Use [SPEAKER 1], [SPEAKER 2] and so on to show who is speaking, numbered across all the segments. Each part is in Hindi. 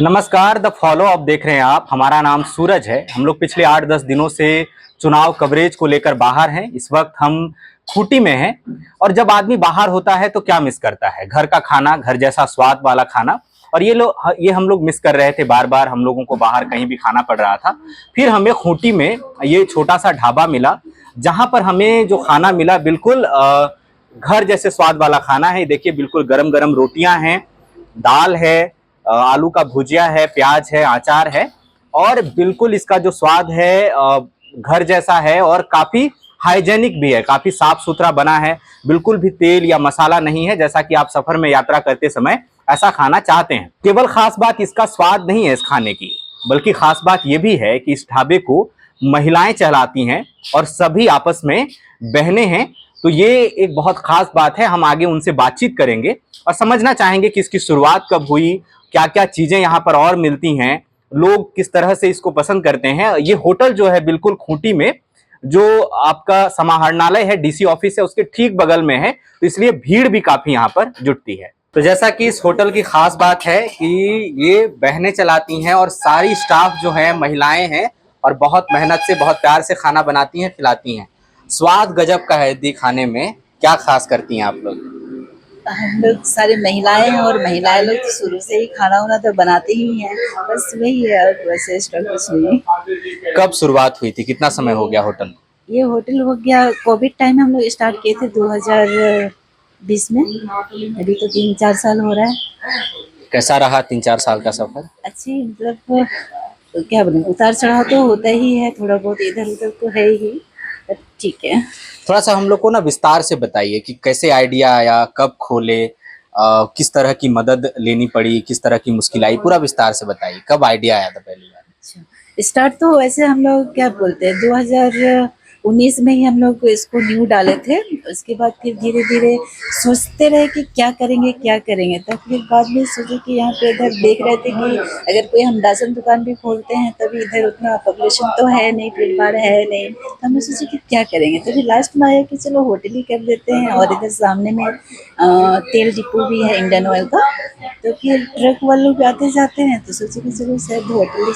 [SPEAKER 1] नमस्कार, द फॉलो अप देख रहे हैं आप। हमारा नाम सूरज है। हम लोग पिछले 8-10 दिनों से चुनाव कवरेज को लेकर बाहर हैं। इस वक्त हम खूंटी में हैं और जब आदमी बाहर होता है तो क्या मिस करता है? घर का खाना, घर जैसा स्वाद वाला खाना। और ये हम लोग मिस कर रहे थे। बार बार हम लोगों को बाहर कहीं भी खाना पड़ रहा था। फिर हमें खूंटी में ये छोटा सा ढाबा मिला, जहां पर हमें जो खाना मिला बिल्कुल घर जैसे स्वाद वाला खाना है। देखिए, बिल्कुल गरम गरम रोटियां हैं, दाल है, आलू का भुजिया है, प्याज है, अचार है और बिल्कुल इसका जो स्वाद है घर जैसा है और काफी हाइजेनिक भी है, काफी साफ सुथरा बना है। बिल्कुल भी तेल या मसाला नहीं है, जैसा कि आप सफर में यात्रा करते समय ऐसा खाना चाहते हैं। केवल खास बात इसका स्वाद नहीं है इस खाने की, बल्कि खास बात यह भी है कि इस ढाबे को महिलाएं चलाती हैं और सभी आपस में बहनें हैं। तो ये एक बहुत खास बात है। हम आगे उनसे बातचीत करेंगे और समझना चाहेंगे कि इसकी शुरुआत कब हुई, क्या क्या चीजें यहाँ पर और मिलती हैं, लोग किस तरह से इसको पसंद करते हैं। ये होटल जो है बिल्कुल खूंटी में, जो आपका समाहरणालय है, डीसी ऑफिस है, उसके ठीक बगल में है, तो इसलिए भीड़ भी काफी यहाँ पर जुटती है। तो जैसा कि इस होटल की खास बात है कि ये बहनें चलाती हैं और सारी स्टाफ जो है महिलाएं हैं और बहुत मेहनत से, बहुत प्यार से खाना बनाती हैं, खिलाती हैं। स्वाद गजब का है दी खाने में। क्या खास करती हैं आप लोग?
[SPEAKER 2] हम लोग सारी महिलाएं हैं और महिलाएं लोग तो शुरू से ही खाना वाना तो बनाते ही हैं। बस वही है और वैसे एक्स्ट्रा कुछ नहीं।
[SPEAKER 1] कब शुरुआत हुई थी? कितना समय हो गया होटल?
[SPEAKER 2] ये होटल हो गया कोविड टाइम में हम लोग स्टार्ट किए थे 2020 में। अभी तो 3-4 साल हो रहा है।
[SPEAKER 1] कैसा रहा 3-4 साल का सफर?
[SPEAKER 2] अच्छी मतलब क्या बोले, उतार चढ़ाव तो होता ही है, थोड़ा बहुत इधर उधर तो है ही, पर ठीक है।
[SPEAKER 1] थोड़ा सा हम लोग को ना विस्तार से बताइए कि कैसे आइडिया आया, कब खोले, किस तरह की मदद लेनी पड़ी, किस तरह की मुश्किल आई, पूरा विस्तार से बताइए। कब आइडिया आया था पहली बार?
[SPEAKER 2] अच्छा, स्टार्ट तो वैसे हम लोग क्या बोलते हैं 2019 में ही हम लोग इसको न्यू डाले थे। उसके बाद फिर धीरे धीरे सोचते रहे कि क्या करेंगे क्या करेंगे, तब फिर बाद में सोचे कि यहाँ पे इधर देख रहे थे कि अगर कोई हम राशन दुकान भी खोलते हैं तभी इधर उतना पॉपुलेशन तो है नहीं, भीड़ भाड़ है नहीं, तो हमने सोचे कि क्या करेंगे। तभी लास्ट में आया कि चलो होटल ही कर देते हैं। और इधर सामने में तेल डिपो भी है इंडियन ऑयल का, तो फिर ट्रक वाले लोग आते जाते हैं तो सोचे कि चलो शायद होटल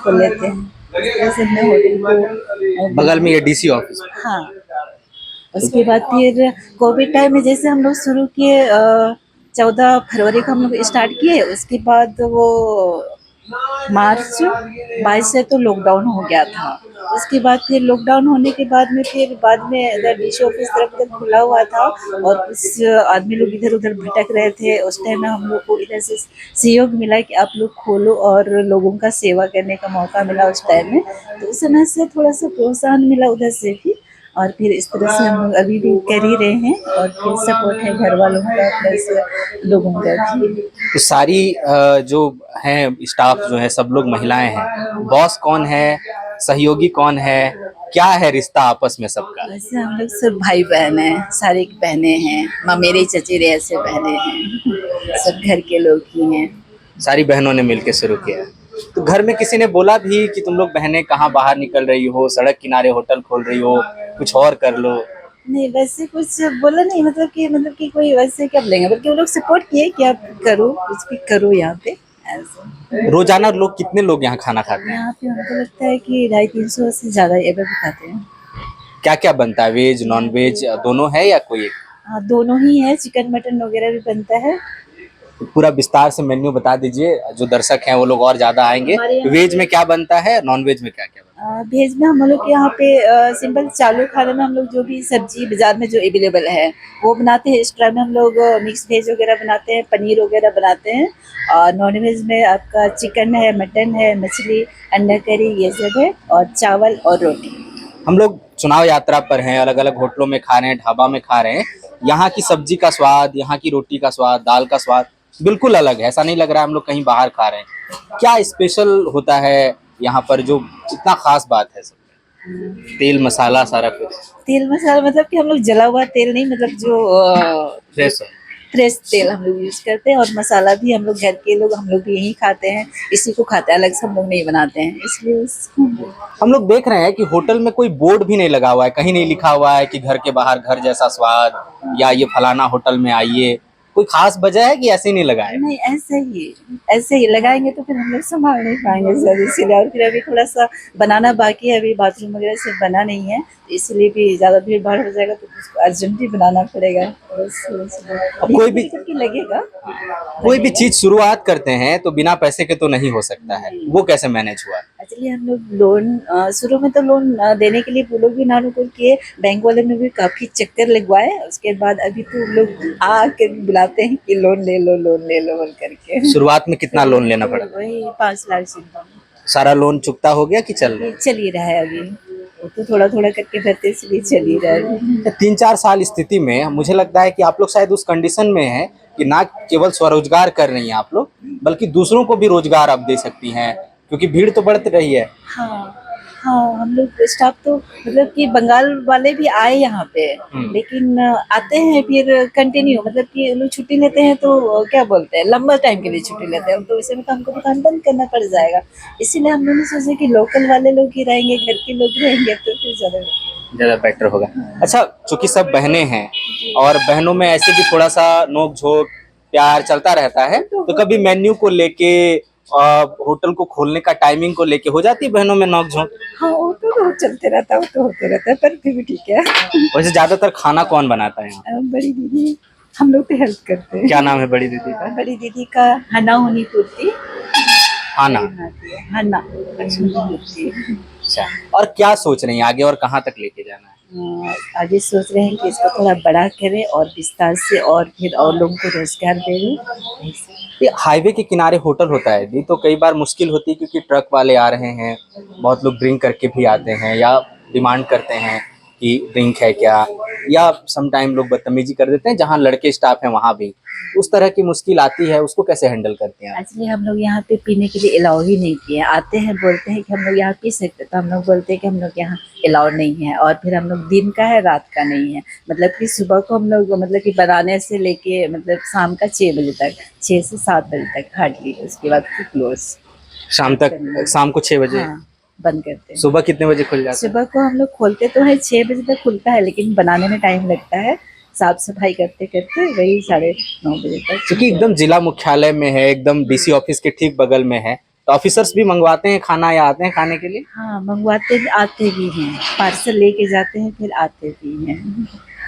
[SPEAKER 2] खोल लेते हैं। इस तरह से हमने होटल को
[SPEAKER 1] बगल में ये डीसी ऑफिस।
[SPEAKER 2] हाँ। उसके बाद फिर कोविड टाइम में जैसे हम लोग शुरू किए 14 फरवरी को हम लोग स्टार्ट किए। उसके बाद वो मार्च 22 से तो लॉकडाउन हो गया था। उसके बाद फिर लॉकडाउन होने के बाद में फिर बाद में इधर डीसी ऑफिस तरफ इधर खुला हुआ था और कुछ आदमी लोग इधर उधर भटक रहे थे। उस टाइम में हम लोग को इधर से सहयोग मिला कि आप लोग खोलो और लोगों का सेवा करने का मौका मिला उस टाइम में। तो उस समय से थोड़ा सा प्रोत्साहन मिला उधर से भी, और फिर इस तरह से हम लोग अभी भी कर ही रहे हैं। और फिर सपोर्ट है घर वालों का प्लस लोगों का भी।
[SPEAKER 1] तो सारी जो हैं स्टाफ जो है सब लोग महिलाएं हैं। बॉस कौन है, सहयोगी कौन है, क्या है रिश्ता आपस में सबका?
[SPEAKER 2] वैसे हम लोग सब भाई बहन हैं, सारी बहनें हैं, मेरे चचेरे ऐसे बहनें हैं, सब घर के लोग ही हैं।
[SPEAKER 1] सारी बहनों ने मिलकर शुरू किया। तो घर में किसी ने बोला भी कि तुम लोग बहनें कहाँ बाहर निकल रही हो, सड़क किनारे होटल खोल रही हो, कुछ और कर लो?
[SPEAKER 2] नहीं, वैसे कुछ बोला नहीं, मतलब कि कोई वैसे क्या बोलेंगे, बल्कि वो लोग सपोर्ट किए कि आप करो, कुछ भी करो यहाँ पे ऐसे।
[SPEAKER 1] रोजाना लोग कितने लोग यहाँ खाना खाते हैं?
[SPEAKER 2] यहाँ पे हमको लगता है कि 250-300 से ज्यादा एवर भी खाते हैं।
[SPEAKER 1] क्या क्या बनता है? वेज नॉन वेज दोनों है या कोई एक?
[SPEAKER 2] हाँ, दोनों ही है, चिकन मटन वगैरह भी बनता है।
[SPEAKER 1] तो पूरा विस्तार से मेन्यू बता दीजिए, जो दर्शक हैं वो लोग और ज्यादा आएंगे।
[SPEAKER 2] हमारे
[SPEAKER 1] वेज में क्या बनता है, नॉन वेज में क्या क्या बनता है?
[SPEAKER 2] वेज में हम लोग के यहाँ पे सिंपल चालू खाने में हम लोग जो भी सब्जी बाजार में जो अवेलेबल है वो बनाते हैं। एक्स्ट्रा में हम लोग मिक्स वेज वगैरह बनाते हैं, पनीर वगैरह बनाते हैं। और नॉन वेज में आपका चिकन है, मटन है, मछली, अंडा करी, ये सब है, और चावल और रोटी।
[SPEAKER 1] हम लोग चुनाव यात्रा पर हैं, अलग अलग होटलों में खा रहे हैं, ढाबा में खा रहे हैं। यहाँ की सब्जी का स्वाद, यहाँ की रोटी का स्वाद, दाल का स्वाद बिल्कुल अलग है। ऐसा नहीं लग रहा है हम लोग कहीं बाहर खा रहे हैं। क्या स्पेशल होता है यहाँ पर जो इतना खास बात है? सब तेल मसाला सारा कुछ
[SPEAKER 2] तेल मसाला मतलब कि हम लोग जला हुआ तेल नहीं, मतलब जो
[SPEAKER 1] फ्रेश है।
[SPEAKER 2] फ्रेश तेल हम लोग यूज करते हैं। और मसाला भी हम लोग घर के लोग हम लोग भी यही खाते हैं, इसी को खाते हैं, अलग से हम लोग नहीं बनाते हैं, इसलिए
[SPEAKER 1] हम लोग देख रहे हैं कि होटल में कोई बोर्ड भी नहीं लगा हुआ है, कहीं नहीं लिखा हुआ है कि घर के बाहर घर जैसा स्वाद या ये फलाना होटल में आइए। कोई खास वजह है कि ऐसे ही नहीं लगाए?
[SPEAKER 2] नहीं, ऐसे ही लगाएंगे तो फिर हम लोग संभाल नहीं पाएंगे सर, इसीलिए। और फिर अभी थोड़ा सा बनाना बाकी है, अभी बाथरूम वगैरह से बना नहीं है, तो इसलिए भी ज्यादा भीड़ भाड़ हो जाएगा, तो उसको अर्जेंटली बनाना पड़ेगा।
[SPEAKER 1] अब कोई भी
[SPEAKER 2] लगेगा,
[SPEAKER 1] कोई भी चीज शुरुआत करते हैं तो बिना पैसे के तो नहीं हो सकता है, वो कैसे मैनेज हुआ?
[SPEAKER 2] एक्चुअली हम लोग लोन शुरू में तो लोन देने के लिए वो लोग भी नानुकुल किए, बैंक वाले ने भी काफी चक्कर लगवाए, उसके बाद अभी तो लोग आके बुलाते हैं कि लोन ले लो बोल करके।
[SPEAKER 1] शुरुआत में कितना लोन लेना पड़ा?
[SPEAKER 2] वही 5 लाख से
[SPEAKER 1] सारा लोन चुकता हो गया कि चल रहा है?
[SPEAKER 2] चल ही रहा है अभी, वो तो थोड़ा थोड़ा करके भरते, इसलिए चल ही रहा है।
[SPEAKER 1] 3-4 साल स्थिति में मुझे लगता है कि आप लोग शायद उस कंडीशन में हैं कि ना केवल स्वरोजगार कर रही हैं आप लोग, बल्कि दूसरों को भी रोजगार आप दे सकती हैं, क्योंकि भीड़ तो बढ़ती रही है।
[SPEAKER 2] हाँ हाँ, हम लोग स्टाफ तो मतलब कि बंगाल वाले भी आए यहाँ पे, लेकिन आते हैं फिर कंटिन्यू, मतलब कि लोग छुट्टी लेते हैं तो क्या बोलते हैं, लंबा टाइम के लिए छुट्टी लेते हैं, तो ऐसे में तो हमको दुकान बंद करना पड़ जाएगा। इसीलिए हम लोगों ने सोचा कि लोकल वाले लोग ही रहेंगे, घर के लोग रहेंगे, तो फिर ज्यादा
[SPEAKER 1] बेटर होगा। अच्छा, चूंकि सब बहनें हैं और बहनों में ऐसे भी थोड़ा सा नोक झोंक प्यार चलता रहता है, तो कभी मेन्यू को लेके होटल को खोलने का टाइमिंग को लेके हो जाती है बहनों में नोक झोंक?
[SPEAKER 2] हाँ, वो तो चलते रहता है, वो तो होते रहता है, पर फिर भी ठीक है।
[SPEAKER 1] वैसे ज्यादातर खाना कौन बनाता है यहाँ?
[SPEAKER 2] बड़ी दीदी, हम लोग तो हेल्प करते हैं।
[SPEAKER 1] क्या नाम है बड़ी दीदी का?
[SPEAKER 2] बड़ी दीदी का हना होनी पूर्ति।
[SPEAKER 1] हाना।
[SPEAKER 2] हना।
[SPEAKER 1] अच्छा, और क्या सोच रही हैं आगे और कहाँ तक लेके जाना है?
[SPEAKER 2] आगे सोच रहे हैं कि इसको थोड़ा बड़ा करें और विस्तार से, और फिर और लोगों को रोजगार दें।
[SPEAKER 1] ये हाईवे के किनारे होटल होता है दी, तो कई बार मुश्किल होती है क्योंकि ट्रक वाले आ रहे हैं, बहुत लोग ड्रिंक करके भी आते हैं या डिमांड करते हैं कि ड्रिंक है क्या, या सम टाइम लोग बदतमीजी कर देते हैं जहाँ लड़के स्टाफ हैं वहाँ भी, उस तरह की मुश्किल आती है, उसको कैसे हैंडल करते हैं?
[SPEAKER 2] एक्चुअली हम लोग यहाँ पे पीने के लिए अलाउ ही नहीं किए, आते हैं बोलते हैं कि हम लोग यहाँ पी सकते, तो हम लोग बोलते हैं कि हम लोग यहाँ अलाउ नहीं है, और फिर हम लोग दिन का है, रात का नहीं है, मतलब कि सुबह को हम लोग मतलब कि बनाने से लेके मतलब शाम का 6 बजे तक, 6 से 7 बजे तक हार्डली, उसके बाद फिर क्लोज।
[SPEAKER 1] शाम तक, शाम को 6 बजे?
[SPEAKER 2] हाँ, बंद करते हैं।
[SPEAKER 1] सुबह कितने बजे खुल जाता है?
[SPEAKER 2] सुबह को हम लोग खोलते तो है 6 बजे तक खुलता है, लेकिन बनाने में टाइम लगता है, साफ सफाई करते करते वही 9:30 बजे तक।
[SPEAKER 1] क्योंकि एकदम जिला मुख्यालय में है, एकदम डीसी ऑफिस के ठीक बगल में है, तो ऑफिसर्स भी मंगवाते हैं खाना या आते हैं खाने के लिए?
[SPEAKER 2] हाँ, मंगवाते आते भी हैं, पार्सल लेके जाते हैं, फिर आते भी हैं।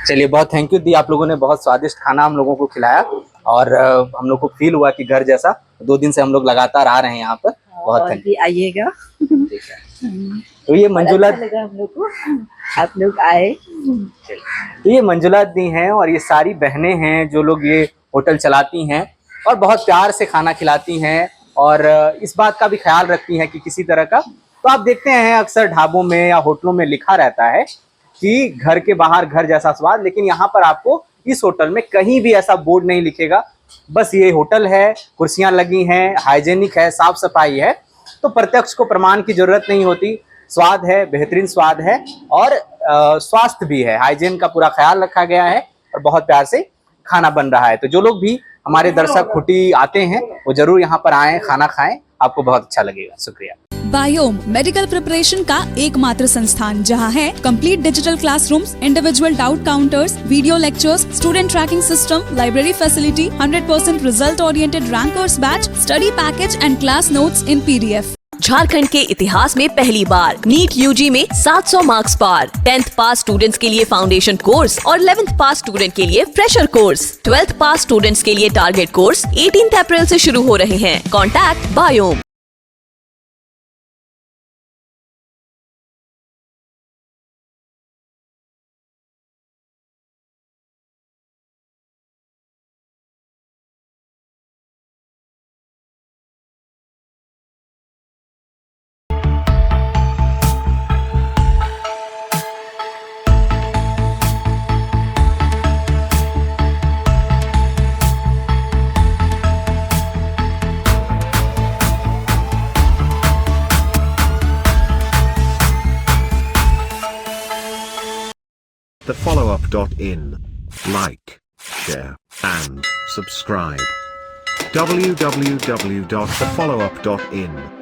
[SPEAKER 1] चलिए, बहुत थैंक यू दी, आप लोगों ने बहुत स्वादिष्ट खाना हम लोगों को खिलाया, और हम लोग को फील हुआ कि घर जैसा। 2 दिन से हम लोग लगातार आ रहे हैं यहाँ पर, बहुत
[SPEAKER 2] और भी आइएगा।
[SPEAKER 1] ठीक है। तो ये मंजुला,
[SPEAKER 2] अच्छा लगा हम लोग को, आप लोग आए।
[SPEAKER 1] तो ये मंजुला दी हैं, और ये सारी बहनें हैं जो लोग ये होटल चलाती हैं और बहुत प्यार से खाना खिलाती हैं, और इस बात का भी ख्याल रखती हैं कि किसी तरह का, तो आप देखते हैं अक्सर ढाबों में या होटलों में लिखा रहता है कि घर के बाहर घर जैसा स्वाद, लेकिन यहाँ पर आपको इस होटल में कहीं भी ऐसा बोर्ड नहीं लिखेगा। बस ये होटल है, कुर्सियां लगी हैं, हाइजेनिक है, साफ सफाई है, तो प्रत्यक्ष को प्रमाण की जरूरत नहीं होती। स्वाद है, बेहतरीन स्वाद है, और स्वास्थ्य भी है, हाइजीन का पूरा ख्याल रखा गया है, और बहुत प्यार से खाना बन रहा है। तो जो लोग भी हमारे दर्शक खूटी आते हैं वो जरूर यहाँ पर आएं, खाना खाएं, आपको बहुत अच्छा लगेगा। शुक्रिया।
[SPEAKER 3] बायोम मेडिकल प्रिपरेशन का एकमात्र संस्थान जहां है complete digital classrooms, individual doubt counters, video lectures, student tracking system, library facility, 100% result oriented rankers batch, study package and class notes in PDF।
[SPEAKER 4] Jharkhand के इतिहास में पहली बार नीट UG में 700 मार्क्स पार। 10th पास स्टूडेंट्स के लिए फाउंडेशन कोर्स और 11th पास स्टूडेंट के लिए फ्रेशर कोर्स। 12th पास स्टूडेंट्स के लिए टारगेट कोर्स 18 अप्रैल से शुरू हो रहे हैं। Contact biome.
[SPEAKER 5] thefollowup.in. Like, share, and subscribe. www.thefollowup.in